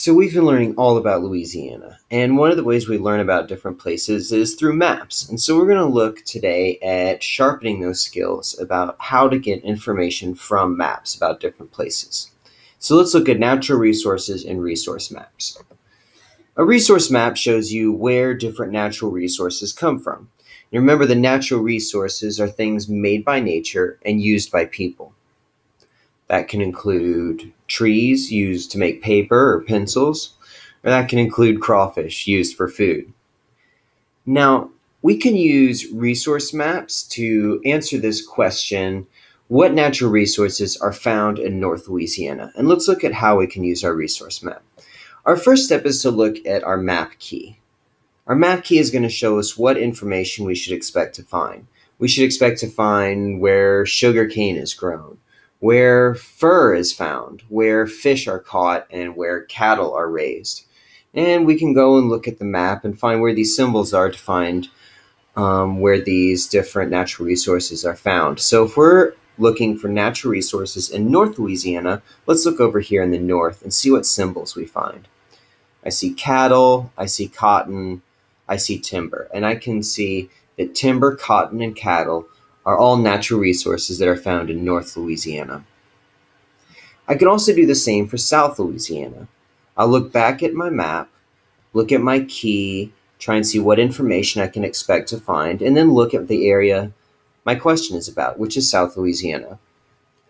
So we've been learning all about Louisiana, and one of the ways we learn about different places is through maps. And so we're going to look today at sharpening those skills about how to get information from maps about different places. So let's look at natural resources and resource maps. A resource map shows you where different natural resources come from. And remember, the natural resources are things made by nature and used by people. That can include trees used to make paper or pencils, or that can include crawfish used for food. Now, we can use resource maps to answer this question: what natural resources are found in North Louisiana? And let's look at how we can use our resource map. Our first step is to look at our map key. Our map key is going to show us what information we should expect to find. We should expect to find where sugarcane is grown, where fur is found, where fish are caught, and where cattle are raised. And we can go and look at the map and find where these symbols are to find where these different natural resources are found. So if we're looking for natural resources in North Louisiana, let's look over here in the north and see what symbols we find. I see cattle, I see cotton, I see timber, and I can see that timber, cotton, and cattle are all natural resources that are found in North Louisiana. I can also do the same for South Louisiana. I'll look back at my map, look at my key, try and see what information I can expect to find, and then look at the area my question is about, which is South Louisiana.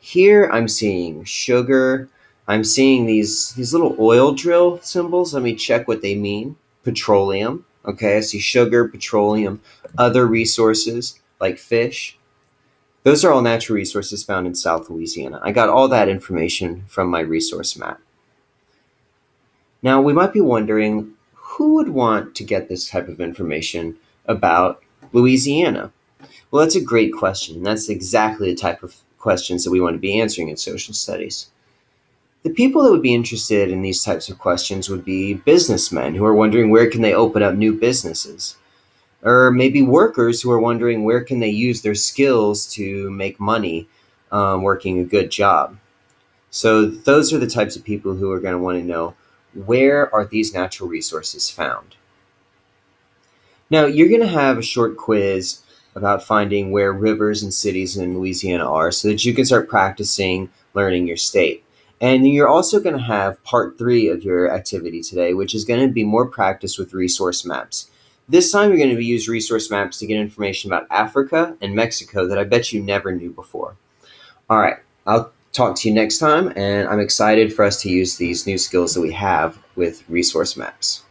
Here I'm seeing sugar. I'm seeing these little oil drill symbols. Let me check what they mean. Petroleum. Okay, I see sugar, petroleum, other resources like fish. Those are all natural resources found in South Louisiana. I got all that information from my resource map. Now, we might be wondering, who would want to get this type of information about Louisiana? Well, that's a great question. That's exactly the type of questions that we want to be answering in social studies. The people that would be interested in these types of questions would be businessmen who are wondering where can they open up new businesses, or maybe workers who are wondering where can they use their skills to make money working a good job. So those are the types of people who are going to want to know, where are these natural resources found? Now, you're going to have a short quiz about finding where rivers and cities in Louisiana are so that you can start practicing learning your state. And you're also going to have part 3 of your activity today, which is going to be more practice with resource maps. This time you're going to use resource maps to get information about Africa and Mexico that I bet you never knew before. All right, I'll talk to you next time, and I'm excited for us to use these new skills that we have with resource maps.